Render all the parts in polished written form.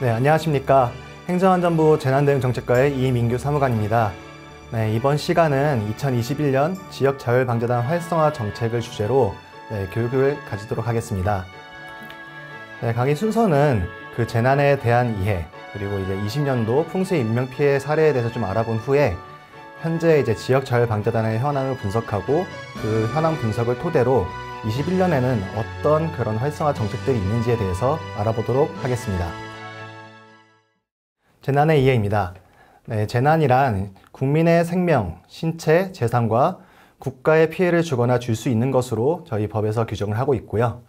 네, 안녕하십니까. 행정안전부 재난대응정책과의 이민규 사무관입니다. 네, 이번 시간은 2021년 지역자율방재단 활성화 정책을 주제로 교육을 가지도록 하겠습니다. 네, 강의 순서는 그 재난에 대한 이해, 그리고 이제 20년도 풍수 인명피해 사례에 대해서 좀 알아본 후에 현재 이제 지역자율방재단의 현황을 분석하고 그 현황 분석을 토대로 21년에는 어떤 그런 활성화 정책들이 있는지에 대해서 알아보도록 하겠습니다. 재난의 이해입니다. 네, 재난이란 국민의 생명, 신체, 재산과 국가에 피해를 주거나 줄 수 있는 것으로 저희 법에서 규정을 하고 있고요.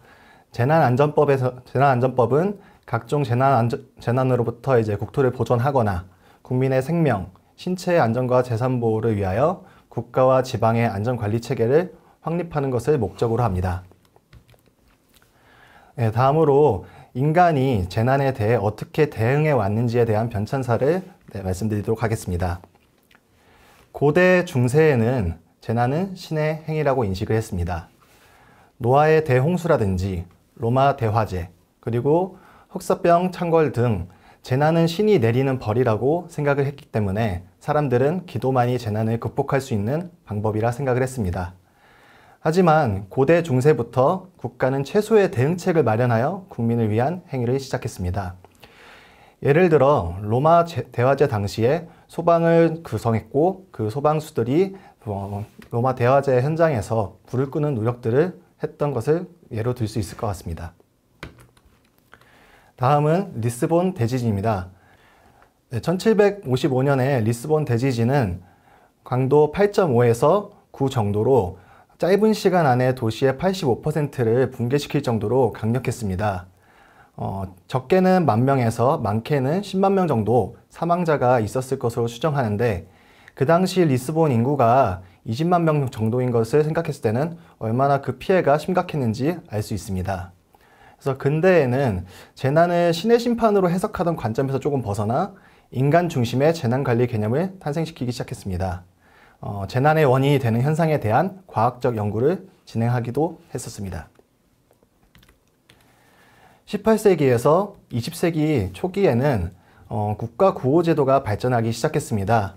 재난안전법은 각종 재난으로부터 이제 국토를 보존하거나 국민의 생명, 신체의 안전과 재산 보호를 위하여 국가와 지방의 안전관리 체계를 확립하는 것을 목적으로 합니다. 네, 다음으로 인간이 재난에 대해 어떻게 대응해 왔는지에 대한 변천사를 말씀드리도록 하겠습니다. 고대 중세에는 재난은 신의 행위라고 인식을 했습니다. 노아의 대홍수라든지 로마 대화재, 그리고 흑사병, 창궐 등 재난은 신이 내리는 벌이라고 생각을 했기 때문에 사람들은 기도만이 재난을 극복할 수 있는 방법이라 생각을 했습니다. 하지만 고대 중세부터 국가는 최소의 대응책을 마련하여 국민을 위한 행위를 시작했습니다. 예를 들어 로마 대화재 당시에 소방을 구성했고 그 소방수들이 로마 대화재 현장에서 불을 끄는 노력들을 했던 것을 예로 들 수 있을 것 같습니다. 다음은 리스본 대지진입니다. 1755년에 리스본 대지진은 강도 8.5에서 9 정도로 짧은 시간 안에 도시의 85%를 붕괴시킬 정도로 강력했습니다. 적게는 10,000명에서 많게는 10만 명 정도 사망자가 있었을 것으로 추정하는데 그 당시 리스본 인구가 20만 명 정도인 것을 생각했을 때는 얼마나 그 피해가 심각했는지 알 수 있습니다. 그래서 근대에는 재난을 신의 심판으로 해석하던 관점에서 조금 벗어나 인간 중심의 재난관리 개념을 탄생시키기 시작했습니다. 재난의 원인이 되는 현상에 대한 과학적 연구를 진행하기도 했었습니다. 18세기에서 20세기 초기에는 국가구호제도가 발전하기 시작했습니다.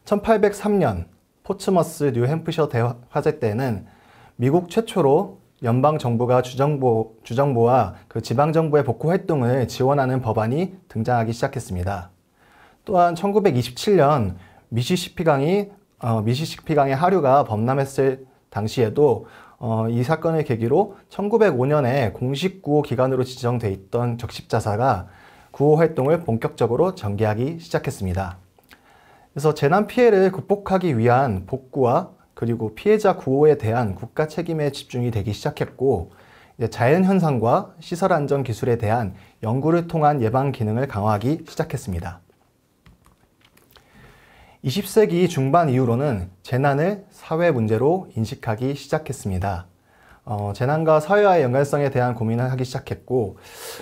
1803년 포츠머스 뉴햄프셔 대화재 때는 미국 최초로 연방정부가 주정부와 그 지방정부의 복구활동을 지원하는 법안이 등장하기 시작했습니다. 또한 1927년 미시시피강의 하류가 범람했을 당시에도 이 사건을 계기로 1905년에 공식 구호 기관으로 지정돼 있던 적십자사가 구호 활동을 본격적으로 전개하기 시작했습니다. 그래서 재난 피해를 극복하기 위한 복구와 그리고 피해자 구호에 대한 국가 책임에 집중이 되기 시작했고 자연현상과 시설안전 기술에 대한 연구를 통한 예방 기능을 강화하기 시작했습니다. 20세기 중반 이후로는 재난을 사회 문제로 인식하기 시작했습니다. 재난과 사회와의 연관성에 대한 고민을 하기 시작했고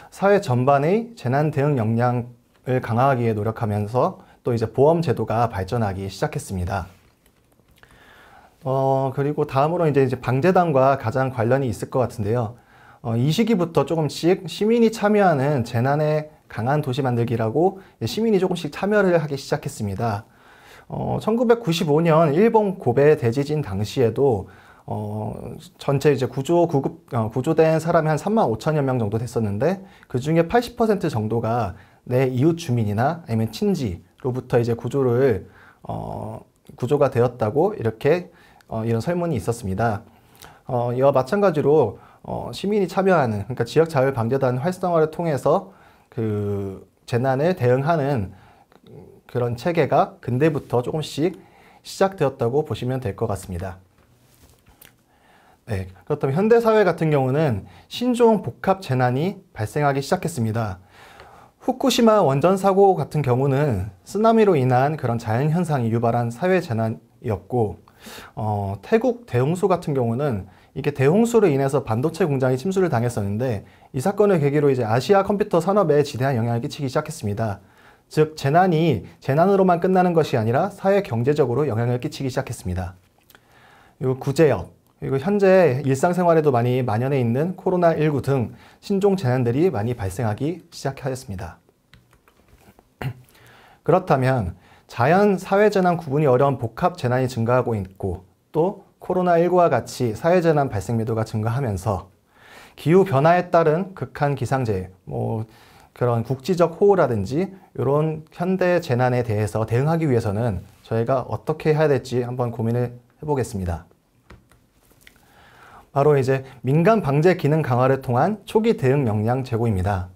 사회 전반의 재난 대응 역량을 강화하기 위해 노력하면서 또 이제 보험 제도가 발전하기 시작했습니다. 그리고 다음으로 이제 방재단과 가장 관련이 있을 것 같은데요. 이 시기부터 조금씩 시민이 참여하는 재난에 강한 도시 만들기라고 시민이 조금씩 참여를 하기 시작했습니다. 1995년 일본 고베 대지진 당시에도 전체 이제 구조된 사람이 한 35,000여 명 정도 됐었는데 그 중에 80% 정도가 내 이웃 주민이나 아니면 친지로부터 이제 구조가 되었다고 이렇게 이런 설문이 있었습니다. 이와 마찬가지로 시민이 참여하는 그러니까 지역자율방재단 활성화를 통해서 그 재난에 대응하는 그런 체계가 근대부터 조금씩 시작되었다고 보시면 될 것 같습니다. 네, 그렇다면 현대사회 같은 경우는 신종 복합 재난이 발생하기 시작했습니다. 후쿠시마 원전 사고 같은 경우는 쓰나미로 인한 그런 자연현상이 유발한 사회 재난이었고 태국 대홍수 같은 경우는 이게 대홍수로 인해서 반도체 공장이 침수를 당했었는데 이 사건을 계기로 이제 아시아 컴퓨터 산업에 지대한 영향을 끼치기 시작했습니다. 즉 재난이 재난으로만 끝나는 것이 아니라 사회 경제적으로 영향을 끼치기 시작했습니다. 그리고 구제역, 그리고 현재 일상생활에도 많이 만연해 있는 코로나19 등 신종 재난들이 많이 발생하기 시작하였습니다. 그렇다면 자연, 사회재난 구분이 어려운 복합재난이 증가하고 있고 또 코로나19와 같이 사회재난 발생 빈도가 증가하면서 기후변화에 따른 극한 기상재해, 그런 국지적 호우라든지 이런 현대 재난에 대해서 대응하기 위해서는 저희가 어떻게 해야 될지 한번 고민을 해보겠습니다. 바로 이제 민간 방제 기능 강화를 통한 초기 대응 역량 제고입니다.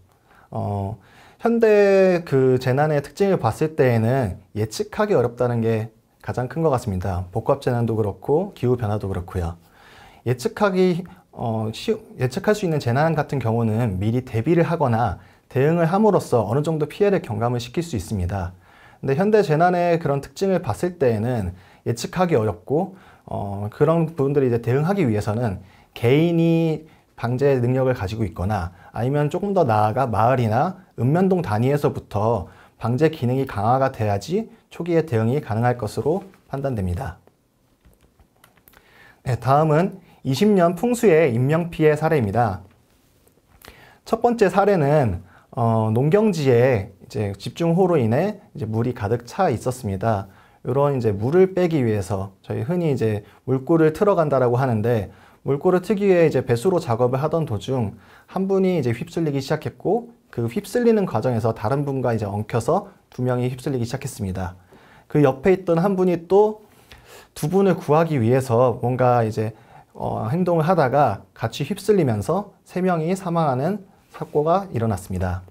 현대 그 재난의 특징을 봤을 때에는 예측하기 어렵다는 게 가장 큰 것 같습니다. 복합재난도 그렇고 기후변화도 그렇고요. 예측할 수 있는 재난 같은 경우는 미리 대비를 하거나 대응을 함으로써 어느 정도 피해를 경감을 시킬 수 있습니다. 근데 현대 재난의 그런 특징을 봤을 때에는 예측하기 어렵고 그런 부분들이 이제 대응하기 위해서는 개인이 방제 능력을 가지고 있거나 아니면 조금 더 나아가 마을이나 읍면동 단위에서부터 방제 기능이 강화가 돼야지 초기에 대응이 가능할 것으로 판단됩니다. 네, 다음은 20년 풍수의 인명피해 사례입니다. 첫 번째 사례는 농경지에 이제 집중호우로 인해 이제 물이 가득 차 있었습니다. 이런 이제 물을 빼기 위해서 저희 흔히 이제 물골을 틀어 간다라고 하는데 물골을 트기 위해 이제 배수로 작업을 하던 도중 한 분이 이제 휩쓸리기 시작했고 그 휩쓸리는 과정에서 다른 분과 이제 엉켜서 두 명이 휩쓸리기 시작했습니다. 그 옆에 있던 한 분이 또 두 분을 구하기 위해서 뭔가 이제 행동을 하다가 같이 휩쓸리면서 세 명이 사망하는 사고가 일어났습니다.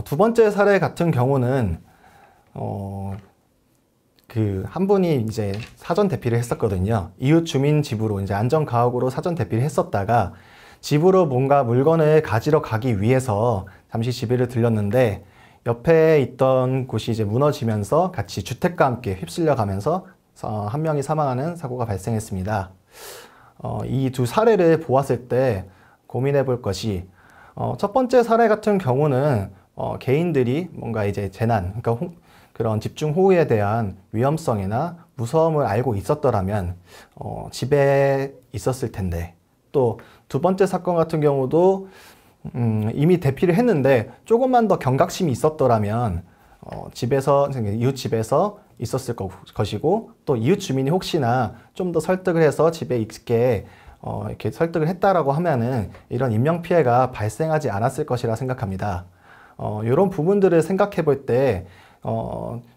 두 번째 사례 같은 경우는 그 한 분이 이제 사전 대피를 했었거든요. 이웃 주민 집으로 이제 안전가옥으로 사전 대피를 했었다가 집으로 뭔가 물건을 가지러 가기 위해서 잠시 집에를 들렸는데 옆에 있던 곳이 이제 무너지면서 같이 주택과 함께 휩쓸려 가면서 한 명이 사망하는 사고가 발생했습니다. 이 두 사례를 보았을 때 고민해 볼 것이 첫 번째 사례 같은 경우는 개인들이 뭔가 이제 재난, 그러니까 그런 집중호우에 대한 위험성이나 무서움을 알고 있었더라면 집에 있었을 텐데 또 두 번째 사건 같은 경우도 이미 대피를 했는데 조금만 더 경각심이 있었더라면 이웃 집에서 있었을 것이고 또 이웃 주민이 혹시나 좀 더 설득을 해서 집에 있게 이렇게 설득을 했다라고 하면은 이런 인명피해가 발생하지 않았을 것이라 생각합니다. 이런 부분들을 생각해 볼 때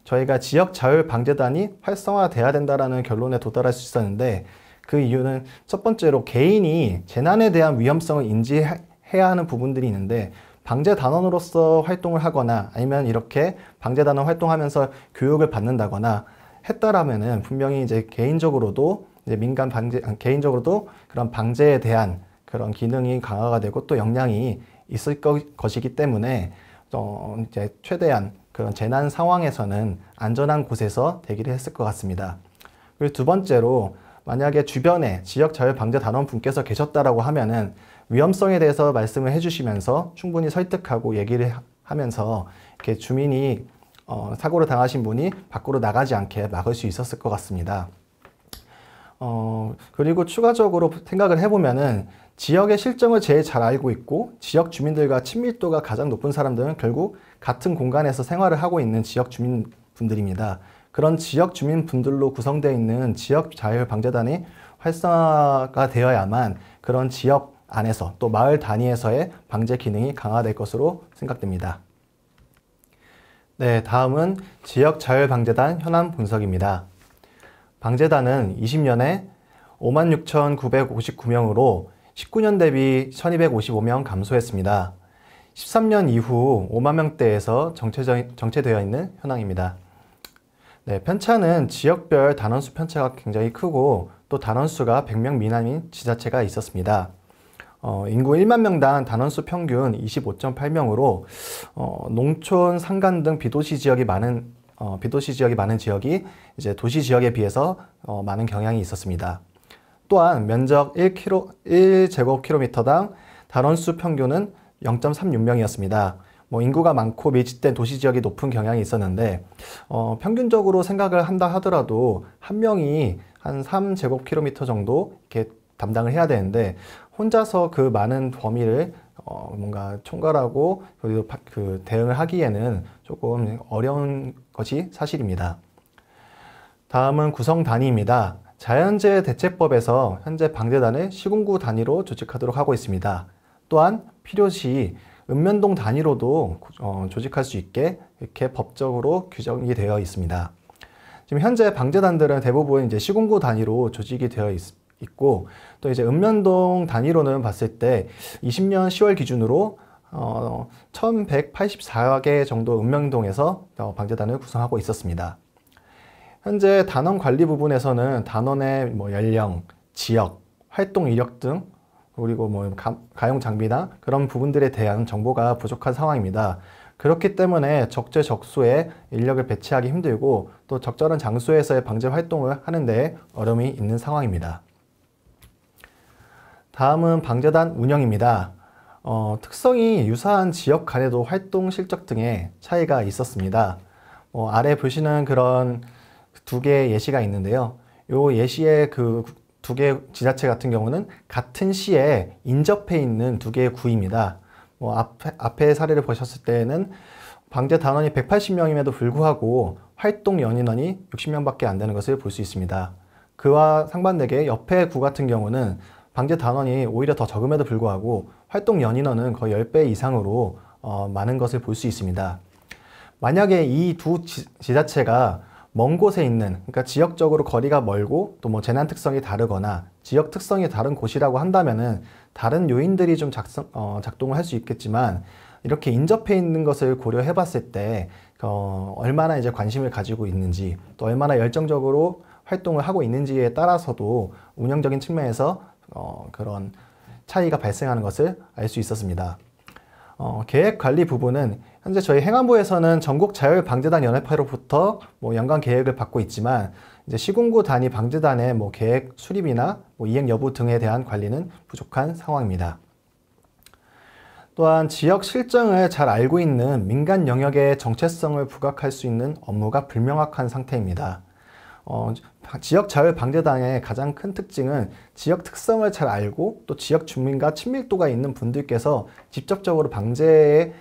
저희가 지역자율방재단이 활성화돼야 된다라는 결론에 도달할 수 있었는데 그 이유는 첫 번째로 개인이 재난에 대한 위험성을 인지해야 하는 부분들이 있는데 방재단원으로서 활동을 하거나 아니면 이렇게 방재단원 활동하면서 교육을 받는다거나 했다라면은 분명히 이제 개인적으로도 이제 개인적으로도 그런 방재에 대한 그런 기능이 강화가 되고 또 역량이 있을 것이기 때문에 이제 최대한 그런 재난 상황에서는 안전한 곳에서 대기를 했을 것 같습니다. 그리고 두 번째로 만약에 주변에 지역자율방재단원 분께서 계셨다라고 하면은 위험성에 대해서 말씀을 해주시면서 충분히 설득하고 얘기를 하면서 이렇게 주민이 사고를 당하신 분이 밖으로 나가지 않게 막을 수 있었을 것 같습니다. 그리고 추가적으로 생각을 해보면은 지역의 실정을 제일 잘 알고 있고 지역 주민들과 친밀도가 가장 높은 사람들은 결국 같은 공간에서 생활을 하고 있는 지역 주민분들입니다. 그런 지역 주민분들로 구성되어 있는 지역자율방재단이 활성화가 되어야만 그런 지역 안에서 또 마을 단위에서의 방제 기능이 강화될 것으로 생각됩니다. 네, 다음은 지역자율방재단 현황 분석입니다. 방재단은 20년에 56,959명으로 19년 대비 1,255명 감소했습니다. 13년 이후 5만 명대에서 정체되어 있는 현황입니다. 네, 편차는 지역별 단원수 편차가 굉장히 크고 또 단원수가 100명 미만인 지자체가 있었습니다. 인구 1만 명당 단원수 평균 25.8명으로 농촌, 산간 등 비도시 지역이 많은 지역이 이제 도시 지역에 비해서 많은 경향이 있었습니다. 또한 면적 1제곱킬로미터당 단원수 평균은 0.36명이었습니다. 인구가 많고 밀집된 도시 지역이 높은 경향이 있었는데 평균적으로 생각을 한다 하더라도 한 명이 한 3제곱킬로미터 정도 이렇게 담당을 해야 되는데 혼자서 그 많은 범위를 뭔가 총괄하고 그리고 그 대응을 하기에는 조금 어려운 것이 사실입니다. 다음은 구성 단위입니다. 자연재해 대책법에서 현재 방재단을 시군구 단위로 조직하도록 하고 있습니다. 또한 필요시 읍면동 단위로도 조직할 수 있게 이렇게 법적으로 규정이 되어 있습니다. 지금 현재 방재단들은 대부분 이제 시군구 단위로 조직이 되어 있고 또 이제 읍면동 단위로는 봤을 때 20년 10월 기준으로 1184개 정도 읍면동에서 방재단을 구성하고 있었습니다. 현재 단원 관리 부분에서는 단원의 연령, 지역, 활동 이력 등 그리고 가용 장비나 그런 부분들에 대한 정보가 부족한 상황입니다. 그렇기 때문에 적재적소에 인력을 배치하기 힘들고 또 적절한 장소에서의 방제 활동을 하는 데 어려움이 있는 상황입니다. 다음은 방재단 운영입니다. 특성이 유사한 지역 간에도 활동 실적 등의 차이가 있었습니다. 아래 보시는 그런 두 개의 예시가 있는데요. 이 예시의 그 두 개의 지자체 같은 경우는 같은 시에 인접해 있는 두 개의 구입니다. 앞에 사례를 보셨을 때는 방재 단원이 180명임에도 불구하고 활동 연인원이 60명밖에 안 되는 것을 볼 수 있습니다. 그와 상반되게 옆에 구 같은 경우는 방재 단원이 오히려 더 적음에도 불구하고 활동 연인원은 거의 10배 이상으로 많은 것을 볼 수 있습니다. 만약에 이 두 지자체가 먼 곳에 있는, 그러니까 지역적으로 거리가 멀고 또 재난 특성이 다르거나 지역 특성이 다른 곳이라고 한다면은 다른 요인들이 좀 작동을 할 수 있겠지만 이렇게 인접해 있는 것을 고려해 봤을 때 얼마나 이제 관심을 가지고 있는지 또 얼마나 열정적으로 활동을 하고 있는지에 따라서도 운영적인 측면에서 그런 차이가 발생하는 것을 알 수 있었습니다. 계획 관리 부분은 현재 저희 행안부에서는 전국 자율방재단 연합회로부터 연간 계획을 받고 있지만 이제 시군구 단위 방재단의 계획 수립이나 이행 여부 등에 대한 관리는 부족한 상황입니다. 또한 지역 실정을 잘 알고 있는 민간 영역의 정체성을 부각할 수 있는 업무가 불명확한 상태입니다. 지역 자율방재단의 가장 큰 특징은 지역 특성을 잘 알고 또 지역 주민과 친밀도가 있는 분들께서 직접적으로 방재에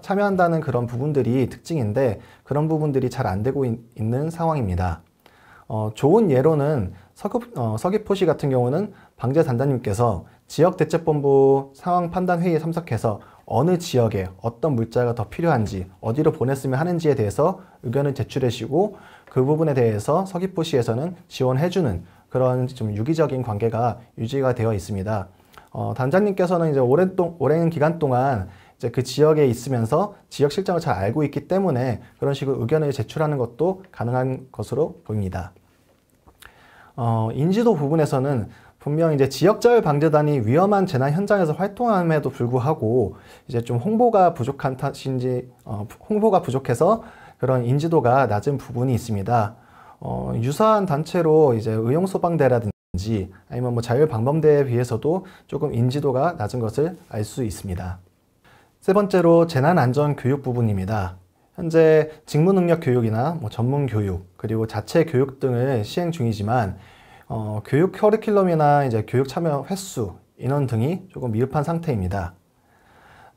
참여한다는 그런 부분들이 특징인데 그런 부분들이 잘 안 되고 있는 상황입니다. 좋은 예로는 서귀포시 같은 경우는 방재단장님께서 지역대책본부 상황판단회의에 참석해서 어느 지역에 어떤 물자가 더 필요한지 어디로 보냈으면 하는지에 대해서 의견을 제출하시고 그 부분에 대해서 서귀포시에서는 지원해주는 그런 좀 유기적인 관계가 유지가 되어 있습니다. 단장님께서는 이제 오랜 기간 동안 이제 그 지역에 있으면서 지역 실정을 잘 알고 있기 때문에 그런 식으로 의견을 제출하는 것도 가능한 것으로 보입니다. 인지도 부분에서는 분명 이제 지역자율방재단이 위험한 재난 현장에서 활동함에도 불구하고 이제 좀 홍보가 부족한 탓인지 홍보가 부족해서 그런 인지도가 낮은 부분이 있습니다. 유사한 단체로 이제 의용소방대라든지 아니면 자율방범대에 비해서도 조금 인지도가 낮은 것을 알 수 있습니다. 세 번째로 재난안전교육 부분입니다. 현재 직무능력교육이나 전문교육 그리고 자체교육 등을 시행 중이지만 교육 커리큘럼이나 이제 교육 참여 횟수, 인원 등이 조금 미흡한 상태입니다.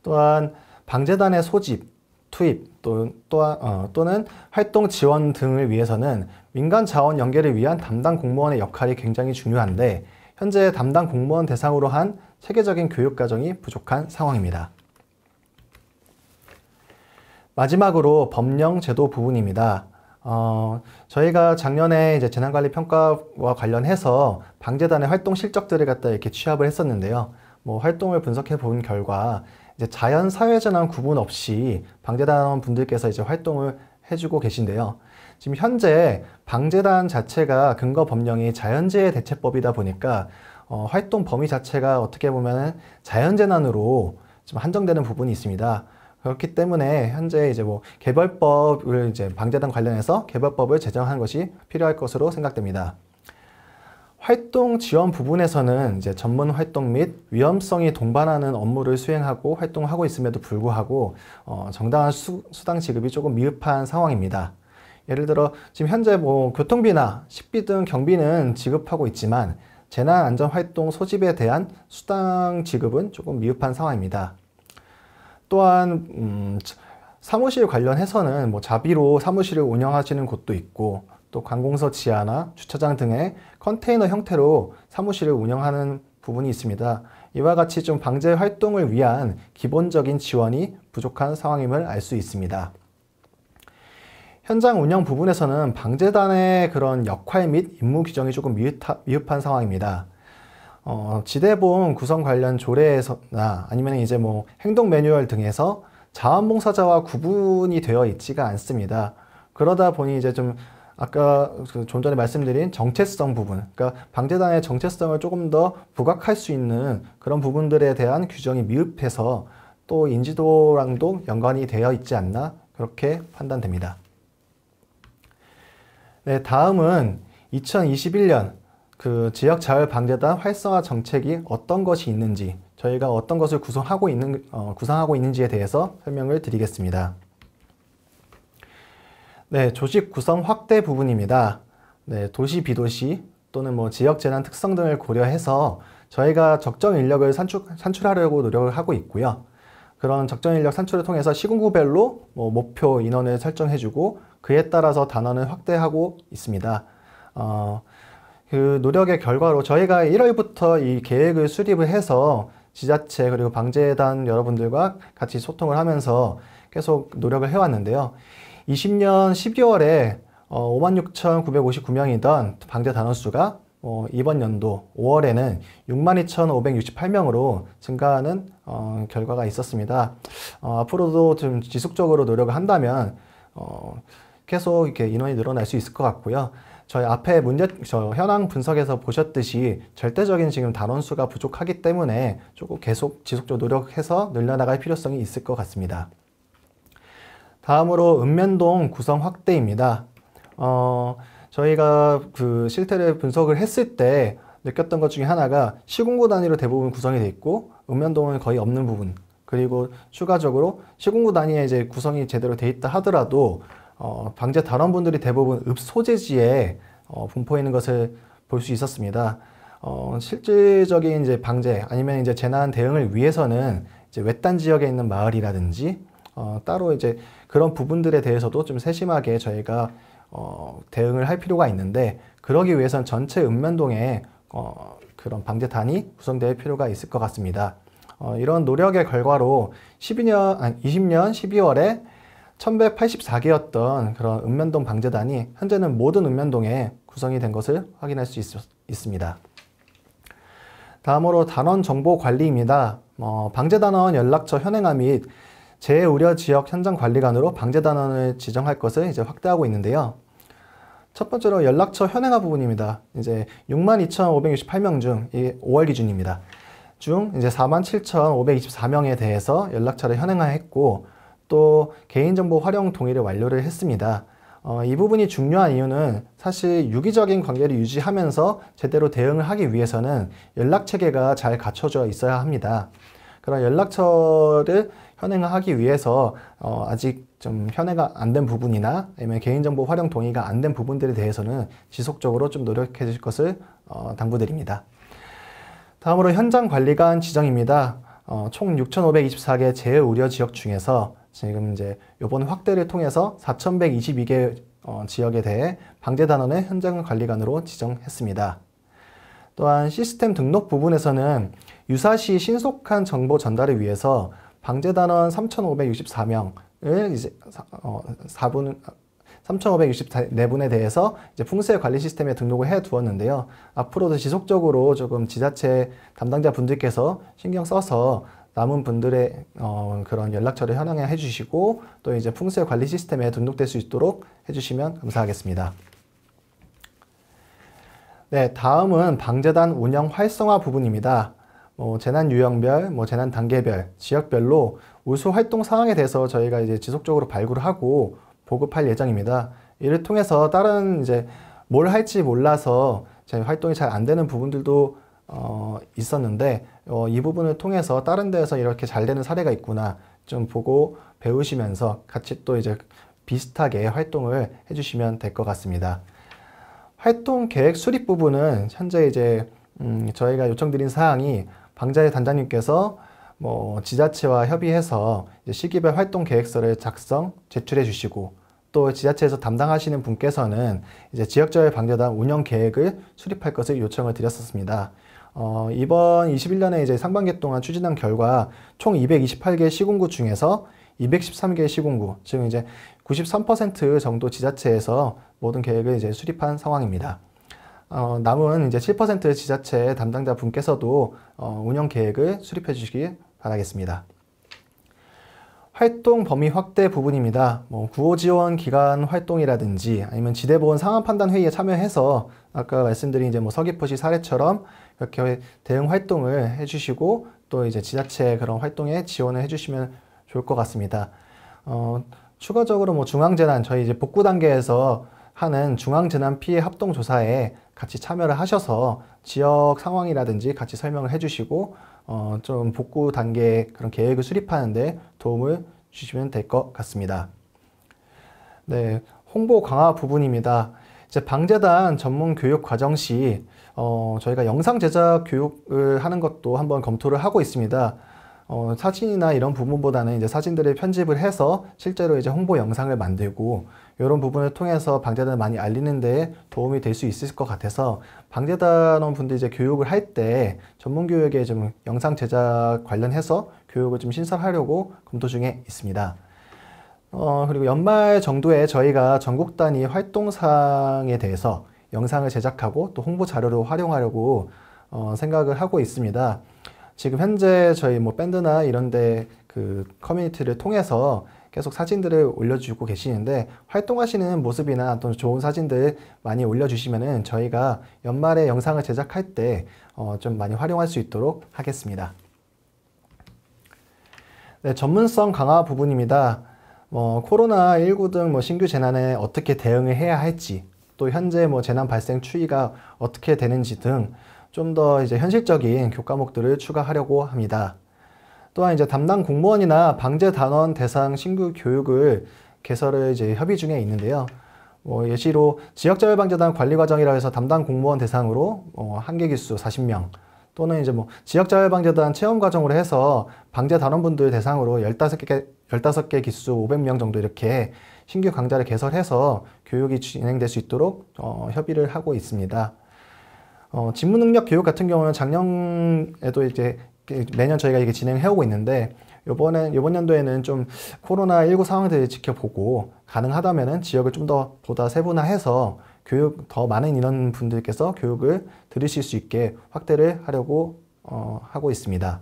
또한 방재단의 소집, 투입 또는 활동 지원 등을 위해서는 민간 자원 연계를 위한 담당 공무원의 역할이 굉장히 중요한데 현재 담당 공무원 대상으로 한 체계적인 교육 과정이 부족한 상황입니다. 마지막으로 법령 제도 부분입니다. 저희가 작년에 이제 재난관리 평가와 관련해서 방재단의 활동 실적들을 갖다 이렇게 취합을 했었는데요. 활동을 분석해 본 결과 이제 자연 사회재난 구분 없이 방재단 분들께서 이제 활동을 해주고 계신데요. 지금 현재 방재단 자체가 근거 법령이 자연재해 대책법이다 보니까 활동 범위 자체가 어떻게 보면 자연재난으로 좀 한정되는 부분이 있습니다. 그렇기 때문에 현재 이제 개별법을 이제 방재단 관련해서 개별법을 제정한 것이 필요할 것으로 생각됩니다. 활동 지원 부분에서는 이제 전문 활동 및 위험성이 동반하는 업무를 수행하고 활동하고 있음에도 불구하고 정당한 수당 지급이 조금 미흡한 상황입니다. 예를 들어 지금 현재 교통비나 식비 등 경비는 지급하고 있지만 재난안전활동 소집에 대한 수당 지급은 조금 미흡한 상황입니다. 또한 사무실 관련해서는 뭐 자비로 사무실을 운영하시는 곳도 있고 또 관공서 지하나 주차장 등의 컨테이너 형태로 사무실을 운영하는 부분이 있습니다. 이와 같이 좀 방제 활동을 위한 기본적인 지원이 부족한 상황임을 알 수 있습니다. 현장 운영 부분에서는 방재단의 그런 역할 및 임무 규정이 조금 미흡한 상황입니다. 지대보험 구성 관련 조례에서나 아니면 이제 뭐 행동 매뉴얼 등에서 자원봉사자와 구분이 되어 있지가 않습니다. 그러다 보니 이제 좀 아까 좀 전에 말씀드린 정체성 부분, 그러니까 방재단의 정체성을 조금 더 부각할 수 있는 그런 부분들에 대한 규정이 미흡해서 또 인지도랑도 연관이 되어 있지 않나 그렇게 판단됩니다. 네, 다음은 2021년 지역자율방재단 활성화 정책이 어떤 것이 있는지, 저희가 어떤 것을 구상하고 있는지에 대해서 설명을 드리겠습니다. 네, 조직 구성 확대 부분입니다. 네, 도시, 비도시 또는 뭐 지역 재난 특성 등을 고려해서 저희가 적정 인력을 산출하려고 노력을 하고 있고요. 그런 적정 인력 산출을 통해서 시군구별로 뭐 목표 인원을 설정해주고 그에 따라서 단원을 확대하고 있습니다. 그 노력의 결과로 저희가 1월부터 이 계획을 수립을 해서 지자체 그리고 방재단 여러분들과 같이 소통을 하면서 계속 노력을 해왔는데요. 20년 12월에 56,959명이던 방재 단원 수가 이번 연도 5월에는 62,568명으로 증가하는 결과가 있었습니다. 앞으로도 좀 지속적으로 노력을 한다면 계속 이렇게 인원이 늘어날 수 있을 것 같고요. 저희 앞에 현황 분석에서 보셨듯이 절대적인 지금 단원 수가 부족하기 때문에 조금 계속 지속적으로 노력해서 늘려나갈 필요성이 있을 것 같습니다. 다음으로 읍면동 구성 확대입니다. 저희가 그 실태를 분석을 했을 때 느꼈던 것 중에 하나가 시군구 단위로 대부분 구성이 되어 있고 읍면동은 거의 없는 부분, 그리고 추가적으로 시군구 단위에 이제 구성이 제대로 되어 있다 하더라도 방재 단원분들이 대부분 읍 소재지에 분포해 있는 것을 볼 수 있었습니다. 실질적인 이제 방재 아니면 이제 재난 대응을 위해서는 이제 외딴 지역에 있는 마을이라든지 따로 이제 그런 부분들에 대해서도 좀 세심하게 저희가 대응을 할 필요가 있는데, 그러기 위해서는 전체 읍면동에 그런 방재단이 구성될 필요가 있을 것 같습니다. 이런 노력의 결과로 20년 12월에 1184개였던 그런 읍면동 방재단이 현재는 모든 읍면동에 구성이 된 것을 확인할 수 있습니다. 다음으로 단원 정보 관리입니다. 방재단원 연락처 현행화 및 재우려 지역 현장 관리관으로 방재단원을 지정할 것을 이제 확대하고 있는데요. 첫 번째로 연락처 현행화 부분입니다. 이제 62,568명 중, 이 5월 기준입니다. 중 이제 47,524명에 대해서 연락처를 현행화했고, 또 개인정보 활용 동의를 완료를 했습니다. 이 부분이 중요한 이유는 사실 유기적인 관계를 유지하면서 제대로 대응을 하기 위해서는 연락체계가 잘 갖춰져 있어야 합니다. 그런 연락처를 현행화하기 위해서 아직 좀 현행화 안 된 부분이나 아니면 개인정보 활용 동의가 안 된 부분들에 대해서는 지속적으로 좀 노력해 주실 것을 당부드립니다. 다음으로 현장관리관 지정입니다. 총 6,524개 재우려 지역 중에서 지금 이제 이번 확대를 통해서 4,122개 지역에 대해 방재단원의 현장관리관으로 지정했습니다. 또한 시스템 등록 부분에서는 유사시 신속한 정보 전달을 위해서 방재단원 3,564명을 이제 3,564분에 대해서 이제 풍수해 관리 시스템에 등록을 해 두었는데요. 앞으로도 지속적으로 조금 지자체 담당자 분들께서 신경 써서 남은 분들의 그런 연락처를 현황화 해주시고 또 이제 풍수해 관리 시스템에 등록될 수 있도록 해주시면 감사하겠습니다. 네, 다음은 방재단 운영 활성화 부분입니다. 재난 유형별, 재난 단계별, 지역별로 우수 활동 상황에 대해서 저희가 이제 지속적으로 발굴을 하고 보급할 예정입니다. 이를 통해서 다른 이제 뭘 할지 몰라서 제 활동이 잘 안 되는 부분들도 있었는데 이 부분을 통해서 다른 데에서 이렇게 잘 되는 사례가 있구나 좀 보고 배우시면서 같이 또 이제 비슷하게 활동을 해주시면 될 것 같습니다. 활동 계획 수립 부분은 현재 이제 저희가 요청드린 사항이 방자회 단장님께서 지자체와 협의해서 이제 시기별 활동 계획서를 작성, 제출해 주시고 또 지자체에서 담당하시는 분께서는 이제 지역자율 방재단 운영 계획을 수립할 것을 요청을 드렸었습니다. 이번 21년에 이제 상반기 동안 추진한 결과 총 228개 시군구 중에서 213개 시군구, 즉 이제 93% 정도 지자체에서 모든 계획을 이제 수립한 상황입니다. 남은 이제 7% 지자체 담당자 분께서도 운영 계획을 수립해 주시기 바라겠습니다. 활동 범위 확대 부분입니다. 구호 지원 기관 활동이라든지 아니면 지대보건 상황 판단 회의에 참여해서 아까 말씀드린 이제 서귀포시 사례처럼 이렇게 대응 활동을 해주시고 또 이제 지자체 그런 활동에 지원을 해주시면 좋을 것 같습니다. 추가적으로 중앙재난 저희 이제 복구 단계에서 하는 중앙재난 피해 합동조사에 같이 참여를 하셔서 지역 상황이라든지 같이 설명을 해주시고 좀 복구 단계 그런 계획을 수립하는데 도움을 주시면 될 것 같습니다. 네, 홍보 강화 부분입니다. 이제 방재단 전문 교육 과정 시 저희가 영상 제작 교육을 하는 것도 한번 검토를 하고 있습니다. 사진이나 이런 부분보다는 이제 사진들을 편집을 해서 실제로 이제 홍보 영상을 만들고 이런 부분을 통해서 방재단을 많이 알리는 데 도움이 될 수 있을 것 같아서 방재단원 분들 이제 교육을 할 때 전문 교육에 좀 영상 제작 관련해서 교육을 좀 신설하려고 검토 중에 있습니다. 그리고 연말 정도에 저희가 전국 단위 활동사항에 대해서 영상을 제작하고 또 홍보 자료로 활용하려고 생각을 하고 있습니다. 지금 현재 저희 밴드나 이런데 그 커뮤니티를 통해서 계속 사진들을 올려주고 계시는데 활동하시는 모습이나 또 좋은 사진들 많이 올려주시면은 저희가 연말에 영상을 제작할 때 좀 많이 활용할 수 있도록 하겠습니다. 네, 전문성 강화 부분입니다. 코로나19 등 신규 재난에 어떻게 대응을 해야 할지 또 현재 재난 발생 추이가 어떻게 되는지 등 좀 더 이제 현실적인 교과목들을 추가하려고 합니다. 또한 이제 담당 공무원이나 방재단원 대상 신규 교육을 개설을 이제 협의 중에 있는데요. 예시로 지역자율방재단 관리과정이라 해서 담당 공무원 대상으로 한계 기수 40명 또는 이제 지역자율방재단 체험과정으로 해서 방재단원분들 대상으로 15개 기수 500명 정도 이렇게 신규 강좌를 개설해서 교육이 진행될 수 있도록 협의를 하고 있습니다. 직무능력 교육 같은 경우는 작년에도 이제 매년 저희가 이게 진행해 오고 있는데 이번 연도에는 좀 코로나19 상황들을 지켜보고 가능하다면은 지역을 좀 더 보다 세분화해서 교육 더 많은 인원분들께서 교육을 들으실 수 있게 확대를 하려고 하고 있습니다.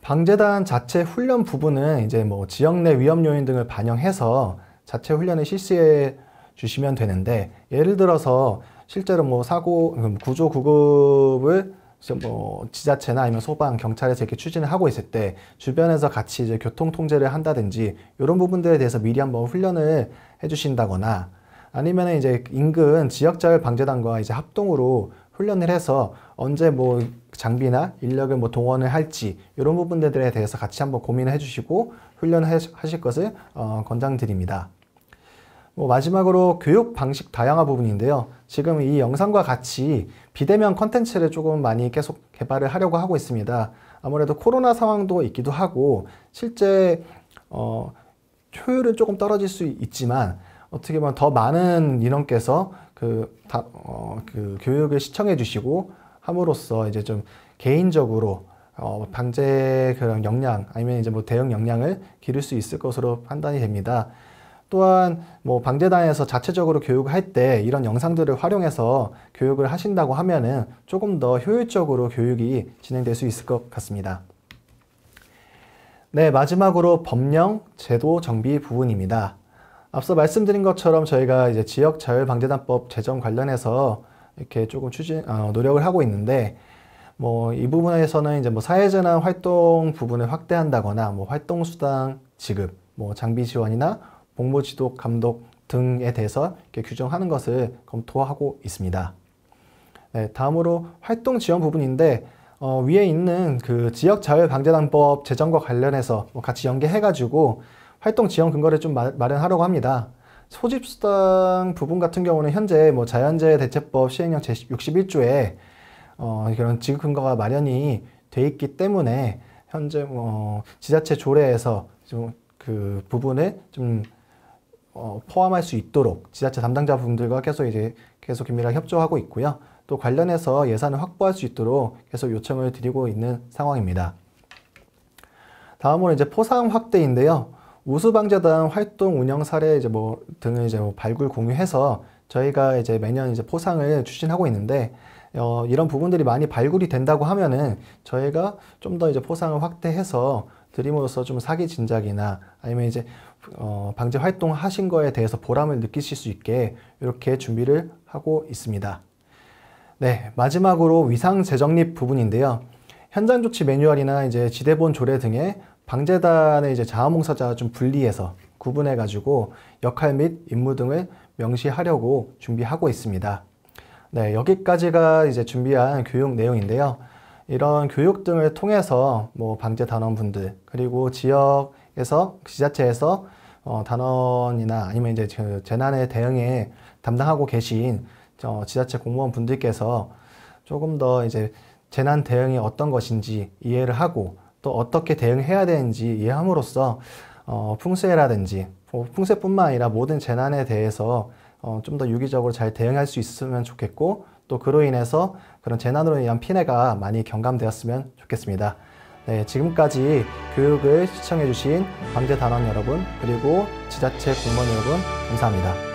방재단 자체 훈련 부분은 이제 지역 내 위험 요인 등을 반영해서 자체 훈련을 실시해 주시면 되는데 예를 들어서 실제로 사고 구조 구급을 지자체나 아니면 소방, 경찰에서 이렇게 추진을 하고 있을 때 주변에서 같이 이제 교통 통제를 한다든지 이런 부분들에 대해서 미리 한번 훈련을 해주신다거나 아니면 이제 인근 지역자율 방재단과 이제 합동으로 훈련을 해서 언제 장비나 인력을 동원을 할지 이런 부분들에 대해서 같이 한번 고민을 해주시고 훈련을 하실 것을 권장드립니다. 마지막으로 교육 방식 다양화 부분인데요. 지금 이 영상과 같이 비대면 컨텐츠를 조금 많이 계속 개발을 하려고 하고 있습니다. 아무래도 코로나 상황도 있기도 하고 실제 효율은 조금 떨어질 수 있지만 어떻게 보면 더 많은 인원께서 그 교육을 시청해 주시고 함으로써 이제 좀 개인적으로 방제 그런 역량 아니면 이제 대응 역량을 기를 수 있을 것으로 판단이 됩니다. 또한 방재단에서 자체적으로 교육을 할 때 이런 영상들을 활용해서 교육을 하신다고 하면은 조금 더 효율적으로 교육이 진행될 수 있을 것 같습니다. 네, 마지막으로 법령, 제도 정비 부분입니다. 앞서 말씀드린 것처럼 저희가 이제 지역자율방재단법 제정 관련해서 이렇게 조금 노력을 하고 있는데 이 부분에서는 이제 사회재난 활동 부분을 확대한다거나 활동수당 지급, 장비 지원이나 복무 지도 감독 등에 대해서 이렇게 규정하는 것을 검토하고 있습니다. 네, 다음으로 활동 지원 부분인데 위에 있는 그 지역자율방재단법 제정과 관련해서 같이 연계해가지고 활동 지원 근거를 좀 마련하려고 합니다. 소집수당 부분 같은 경우는 현재 뭐 자연재해 대책법 시행령 제61조에 이런 지급 근거가 마련이 돼 있기 때문에 현재 지자체 조례에서 좀 그 부분을 좀 포함할 수 있도록 지자체 담당자분들과 계속 긴밀하게 협조하고 있고요. 또 관련해서 예산을 확보할 수 있도록 계속 요청을 드리고 있는 상황입니다. 다음으로 이제 포상 확대인데요. 우수방재단 활동 운영 사례 등을 발굴 공유해서 저희가 매년 포상을 추진하고 있는데, 이런 부분들이 많이 발굴이 된다고 하면은 저희가 좀 더 포상을 확대해서 드림으로써 좀 사기 진작이나 아니면 방제 활동 하신 거에 대해서 보람을 느끼실 수 있게 이렇게 준비를 하고 있습니다. 네, 마지막으로 위상 재정립 부분인데요. 현장 조치 매뉴얼이나 지대본 조례 등의 방재단의 자원봉사자가 좀 분리해서 구분해 가지고 역할 및 임무 등을 명시하려고 준비하고 있습니다. 네, 여기까지가 준비한 교육 내용인데요. 이런 교육 등을 통해서 방재단원분들 그리고 지역에서 지자체에서 단원이나 아니면 재난에 대응에 담당하고 계신 지자체 공무원분들께서 조금 더 재난 대응이 어떤 것인지 이해를 하고 또 어떻게 대응해야 되는지 이해함으로써 풍수해라든지 풍수뿐만 아니라 모든 재난에 대해서 좀 더 유기적으로 잘 대응할 수 있으면 좋겠고, 또 그로 인해서 그런 재난으로 인한 피해가 많이 경감되었으면 좋겠습니다. 네, 지금까지 교육을 시청해 주신 방재단원 여러분 그리고 지자체 공무원 여러분 감사합니다.